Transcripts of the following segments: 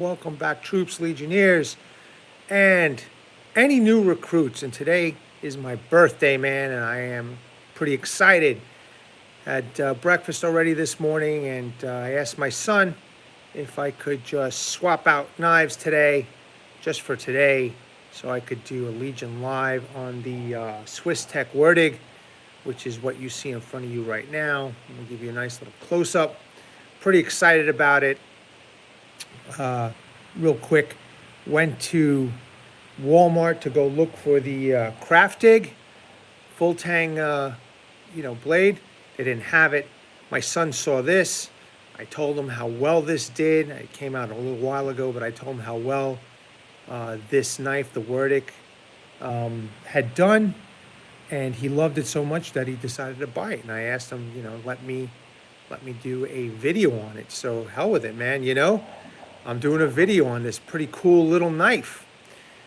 Welcome back, troops, legionnaires, and any new recruits. And today is my birthday, man, and I am pretty excited. Had breakfast already this morning, and I asked my son if I could just swap out knives today, just for today, so I could do a Legion Live on the Swiss Tech Würdig, which is what you see in front of you right now. I'm gonna give you a nice little close-up. Pretty excited about it. Real quick, went to Walmart to go look for the Craft Dig full tang, blade. They didn't have it. My son saw this. I told him how well this did. It came out a little while ago, but I told him how well this knife, the Würdig, had done, and he loved it so much that he decided to buy it. And I asked him, let me do a video on it. So hell with it, man. I'm doing a video on this pretty cool little knife.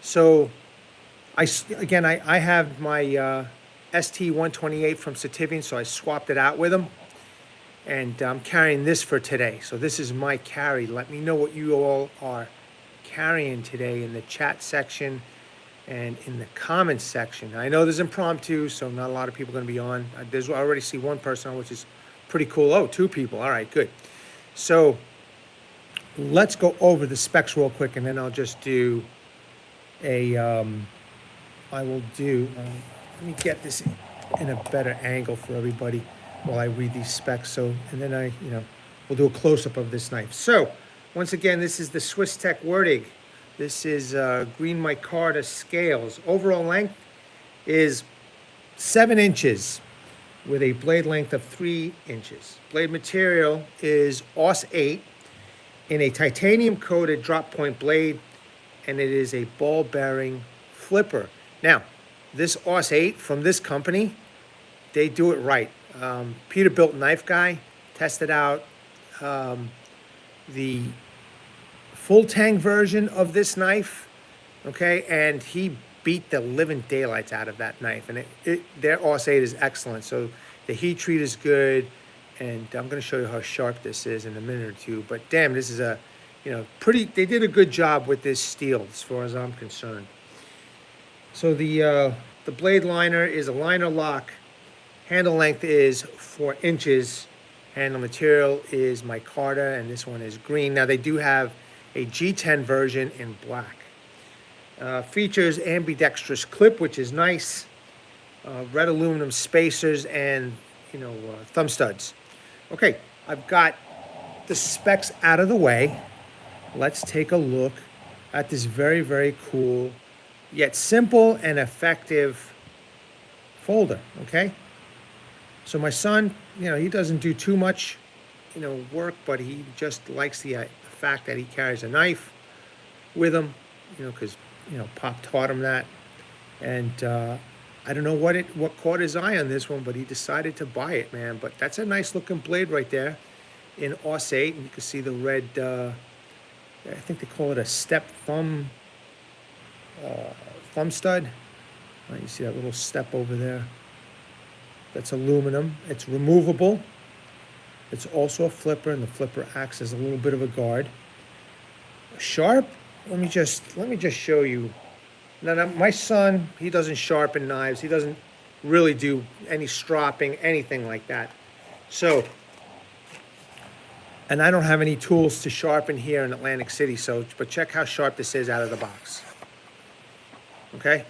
So I have my ST-128 from Sativian, so I swapped it out with him. And I'm carrying this for today. So this is my carry. Let me know what you all are carrying today in the chat section and in the comments section. I know there's impromptu, so not a lot of people are going to be on. I already see one person on, which is pretty cool. Oh, two people. All right, good. So let's go over the specs real quick, and then I'll just do a, let me get this in a better angle for everybody while I read these specs. So, and then we'll do a close-up of this knife. So, once again, this is the Swiss Tech Würdig. This is green micarta scales. Overall length is 7 inches with a blade length of 3 inches. Blade material is AUS8 in a titanium-coated drop-point blade, and it is a ball-bearing flipper. Now, this AUS8 from this company, they do it right. Peterbilt Knife Guy tested out the full tang version of this knife, okay, and he beat the living daylights out of that knife. And their AUS8 is excellent. So the heat treat is good. And I'm going to show you how sharp this is in a minute or two. But damn, this is a, they did a good job with this steel as far as I'm concerned. So the blade liner is a liner lock. Handle length is 4 inches. Handle material is micarta, and this one is green. Now they do have a G10 version in black. Features ambidextrous clip, which is nice. Red aluminum spacers and thumb studs. Okay, I've got the specs out of the way. Let's take a look at this very, very cool, yet simple and effective folder, okay? So my son, he doesn't do too much, work, but he just likes the fact that he carries a knife with him, because, Pop taught him that. And I don't know what caught his eye on this one, but he decided to buy it, man. But that's a nice looking blade right there in AUS8. And you can see the red, I think they call it a step thumb stud. You see that little step over there? That's aluminum. It's removable. It's also a flipper, and the flipper acts as a little bit of a guard. Sharp? Let me just show you. Now, my son, he doesn't sharpen knives. He doesn't really do any stropping, anything like that. So, and I don't have any tools to sharpen here in Atlantic City. So, but check how sharp this is out of the box. Okay?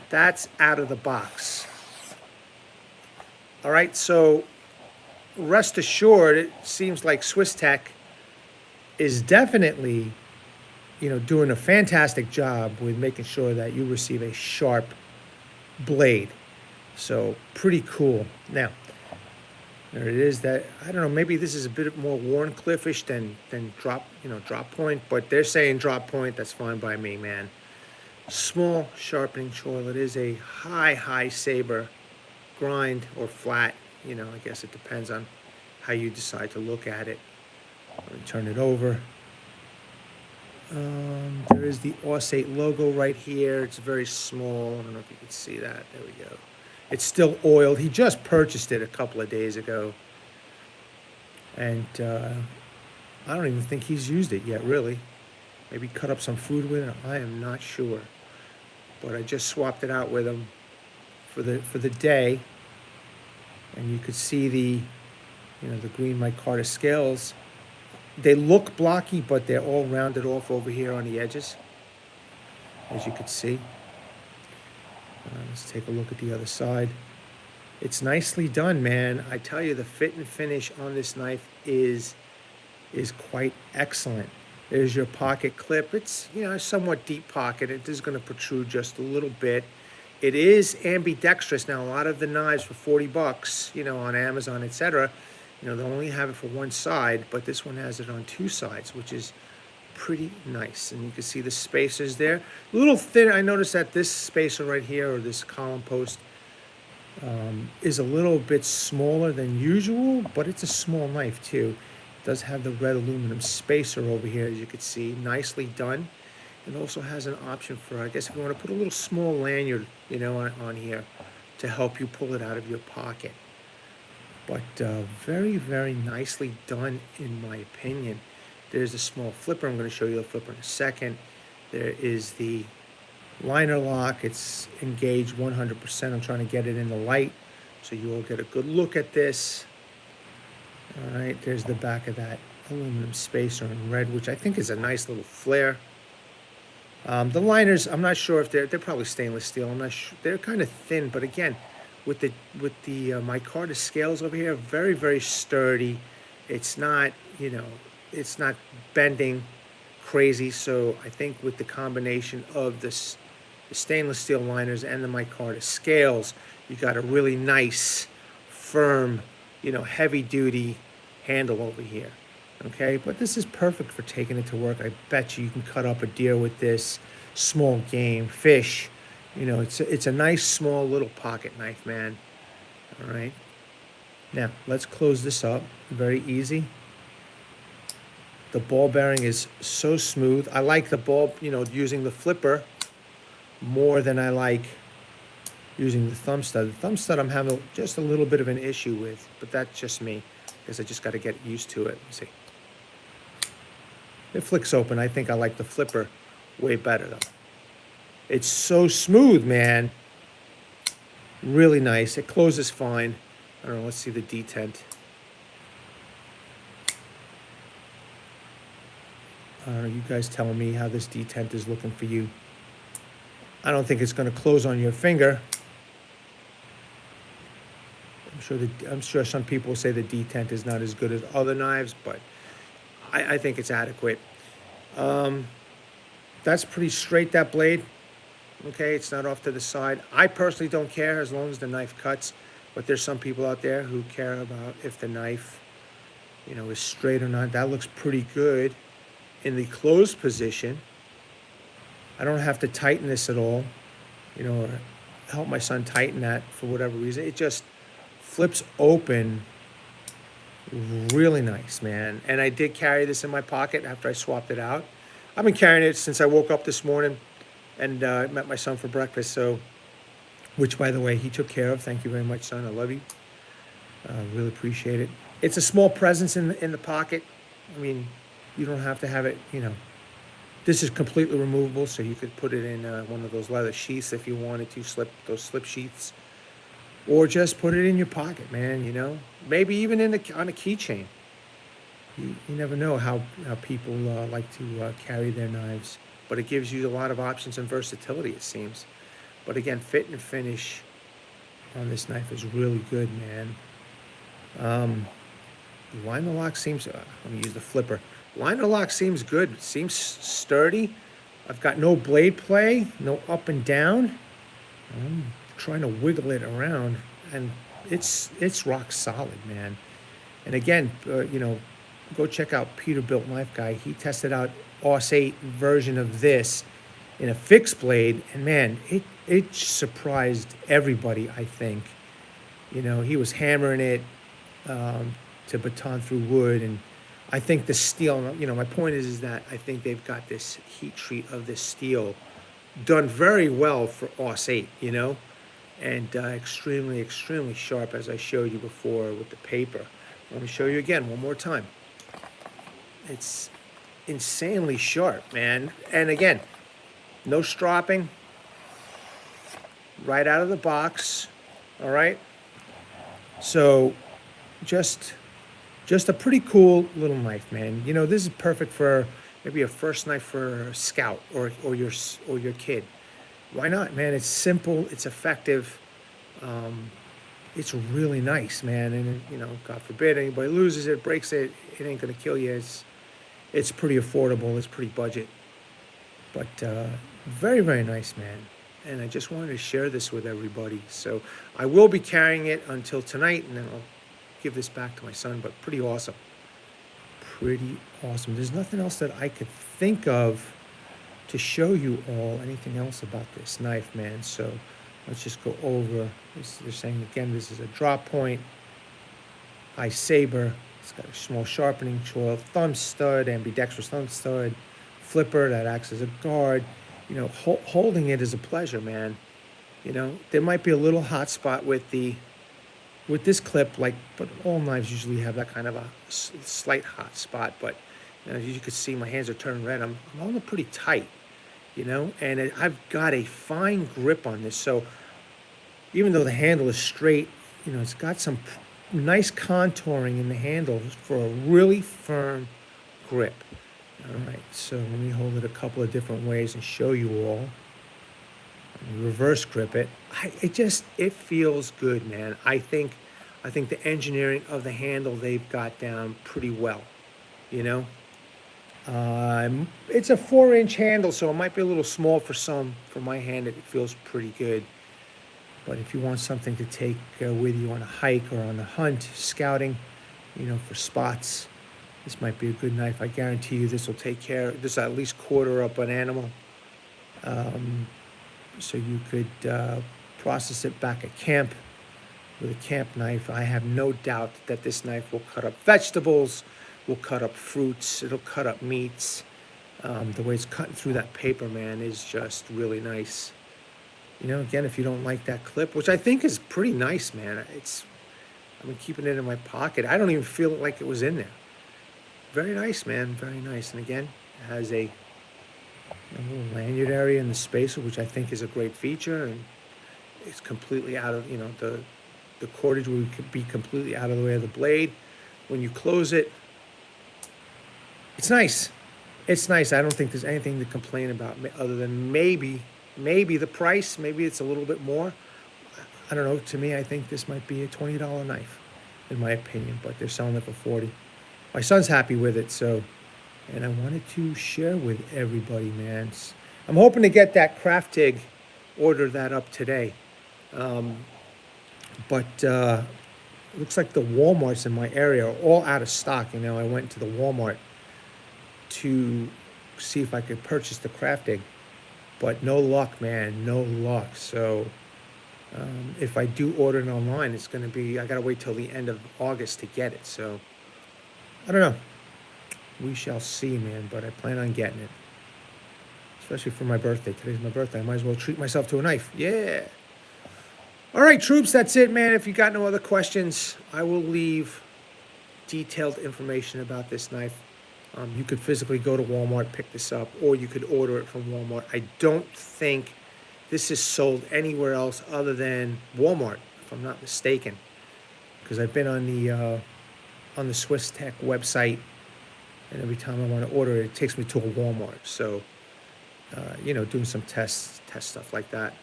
That's out of the box. All right, so rest assured, it seems like Swiss Tech is definitely doing a fantastic job with making sure that you receive a sharp blade. So pretty cool. Now, there it is. That, I don't know, maybe this is a bit more Warncliffe-ish than drop point, but they're saying drop point. That's fine by me, man. Small sharpening choil. It is a high saber grind or flat. I guess it depends on how you decide to look at it. Let me turn it over. There is the AUS8 logo right here. It's very small. I don't know if you can see that. There we go. It's still oiled. He just purchased it a couple of days ago. And I don't even think he's used it yet, really. Maybe cut up some food with it. I am not sure. But I just swapped it out with him for the day, and you could see the green micarta scales. They look blocky, but they're all rounded off over here on the edges, as you could see. Let's take a look at the other side. It's nicely done, man. I tell you, the fit and finish on this knife is quite excellent. There's your pocket clip. It's, a somewhat deep pocket. It is going to protrude just a little bit. It is ambidextrous. Now, a lot of the knives for 40 bucks, on Amazon, etc., they only have it for one side, but this one has it on two sides, which is pretty nice. And you can see the spacers there. A little thin. I noticed that this spacer right here, or this column post, is a little bit smaller than usual, but it's a small knife too. It does have the red aluminum spacer over here, as you can see, nicely done. It also has an option for, I guess, if you want to put a little small lanyard, on here to help you pull it out of your pocket. But very, very nicely done, in my opinion. There's a small flipper. I'm going to show you the flipper in a second. There is the liner lock. It's engaged 100%. I'm trying to get it in the light so you will get a good look at this. All right, there's the back of that aluminum spacer in red, which I think is a nice little flare. The liners, I'm not sure if they're probably stainless steel. I'm not sure. They're kind of thin, but again, with the micarta scales over here, very, very sturdy. It's not, it's not bending crazy. So I think with the combination of the stainless steel liners and the micarta scales, you got a really nice, firm, heavy duty handle over here. Okay, but this is perfect for taking it to work. I bet you can cut up a deer with this, small game, fish. It's a nice small little pocket knife, man. All right. Now, let's close this up. Very easy. The ball bearing is so smooth. I like the ball, using the flipper more than I like using the thumb stud. The thumb stud I'm having just a little bit of an issue with, but that's just me, because I just got to get used to it. Let's see. It flicks open. I think I like the flipper way better, though. It's so smooth, man. Really nice. It closes fine. I don't know. Let's see the detent. I don't know. You guys telling me how this detent is looking for you. I don't think it's going to close on your finger. I'm sure some people say the detent is not as good as other knives, but I think it's adequate. That's pretty straight, that blade. Okay, it's not off to the side. I personally don't care as long as the knife cuts, but there's some people out there who care about if the knife, is straight or not. That looks pretty good in the closed position. I don't have to tighten this at all, or help my son tighten that for whatever reason. It just flips open really nice, man. And I did carry this in my pocket after I swapped it out. I've been carrying it since I woke up this morning and met my son for breakfast. So, which, by the way, he took care of. Thank you very much, son. I love you. Really appreciate it. It's a small presence in the pocket. I mean, you don't have to have it, This is completely removable, so you could put it in one of those leather sheaths if you wanted to, those slip sheaths. Or just put it in your pocket, man, Maybe even on a keychain. You never know how people like to carry their knives. But it gives you a lot of options and versatility, it seems. But again, fit and finish on this knife is really good, man. The liner lock seems, let me use the flipper. Liner lock seems good. It seems sturdy. I've got no blade play, no up and down. I'm trying to wiggle it around, and it's rock solid, man. And again, go check out Peterbilt Knife Guy. He tested out AUS8 version of this in a fixed blade, and man, it surprised everybody, I think. He was hammering it to baton through wood, and I think the steel, my point is that I think they've got this heat treat of this steel done very well for AUS8, and extremely, extremely sharp, as I showed you before with the paper. Let me show you again one more time. It's insanely sharp, man. And again, no stropping, right out of the box. All right. So just a pretty cool little knife, man. You know, this is perfect for maybe a first knife for a scout or your kid. Why not, man? It's simple, it's effective, it's really nice, man. And you know, God forbid anybody loses it, breaks it, it ain't gonna kill you. It's pretty affordable, it's pretty budget, but very, very nice, man. And I just wanted to share this with everybody. So I will be carrying it until tonight, and then I'll give this back to my son. But pretty awesome, pretty awesome. There's nothing else that I could think of to show you all anything else about this knife, man. So let's just go over this. They're saying again, this is a drop point, high saber. It's got a small sharpening choil, thumb stud, ambidextrous thumb stud, flipper that acts as a guard. You know, holding it is a pleasure, man. You know, there might be a little hot spot with this clip, like, but all knives usually have that kind of a slight hot spot. But you know, as you can see, my hands are turning red. I'm holding it pretty tight, you know, and I've got a fine grip on this. So even though the handle is straight, you know, it's got some nice contouring in the handle for a really firm grip. All right, so let me hold it a couple of different ways and show you all. Reverse grip it. It feels good, man. I think the engineering of the handle they've got down pretty well. You know, it's a 4-inch handle, so it might be a little small for some. For my hand, it feels pretty good. But if you want something to take with you on a hike or on a hunt, scouting, you know, for spots, this might be a good knife. I guarantee you this will take care. This will at least quarter up an animal. So you could process it back at camp with a camp knife. I have no doubt that this knife will cut up vegetables, will cut up fruits, it'll cut up meats. The way it's cutting through that paper, man, is just really nice. You know, again, if you don't like that clip, which I think is pretty nice, man. I've been keeping it in my pocket. I don't even feel like it was in there. Very nice, man, very nice. And again, it has a little lanyard area in the spacer, which I think is a great feature, and it's completely out of, you know, the cordage will be completely out of the way of the blade. When you close it, it's nice. It's nice. I don't think there's anything to complain about other than maybe the price. Maybe it's a little bit more. I don't know. To me, I think this might be a $20 knife, in my opinion, but they're selling it for $40. My son's happy with it, so. And I wanted to share with everybody, man. I'm hoping to get that craft TIG, order that up today. But it looks like the Walmarts in my area are all out of stock. You know, I went to the Walmart to see if I could purchase the craft TIG, but no luck, man, no luck. So if I do order it online, it's going to be, I got to wait till the end of August to get it. So I don't know. We shall see, man, but I plan on getting it. Especially for my birthday. Today's my birthday. I might as well treat myself to a knife. Yeah. All right, troops, that's it, man. If you got no other questions, I will leave detailed information about this knife. You could physically go to Walmart, pick this up, or you could order it from Walmart. I don't think this is sold anywhere else other than Walmart, if I'm not mistaken. Because I've been on the Swiss Tech website, and every time I want to order it, it takes me to a Walmart. So, you know, doing some test stuff like that,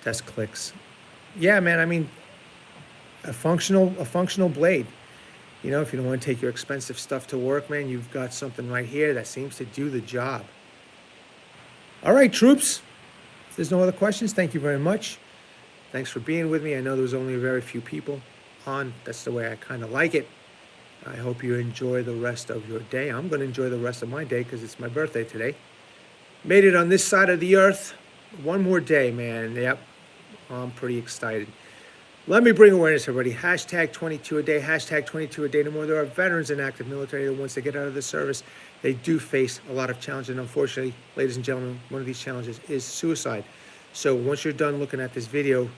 test clicks. Yeah, man. I mean, a functional blade. You know, if you don't want to take your expensive stuff to work, man, you've got something right here that seems to do the job. All right, troops. If there's no other questions, thank you very much. Thanks for being with me. I know there was only very few people on. That's the way I kind of like it. I hope you enjoy the rest of your day. I'm going to enjoy the rest of my day because it's my birthday today. Made it on this side of the earth. One more day, man. Yep. I'm pretty excited. Let me bring awareness, everybody. Hashtag 22 a day. Hashtag 22 a day no more. There are veterans in active military that once they get out of the service, they do face a lot of challenges. And unfortunately, ladies and gentlemen, one of these challenges is suicide. So once you're done looking at this video,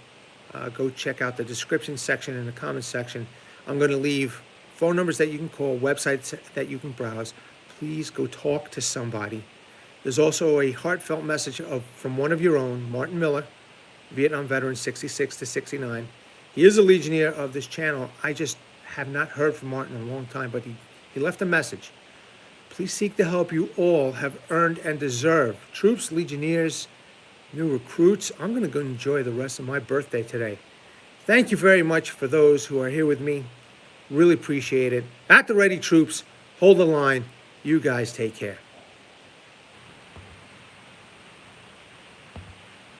go check out the description section and the comment section. I'm going to leave phone numbers that you can call, websites that you can browse, please go talk to somebody. There's also a heartfelt message from one of your own, Martin Miller, Vietnam veteran, 66 to 69. He is a Legionnaire of this channel. I just have not heard from Martin in a long time, but he left a message. Please seek the help you all have earned and deserve. Troops, Legionnaires, new recruits. I'm going to go enjoy the rest of my birthday today. Thank you very much for those who are here with me. Really appreciate it. At the ready, troops. Hold the line. You guys take care.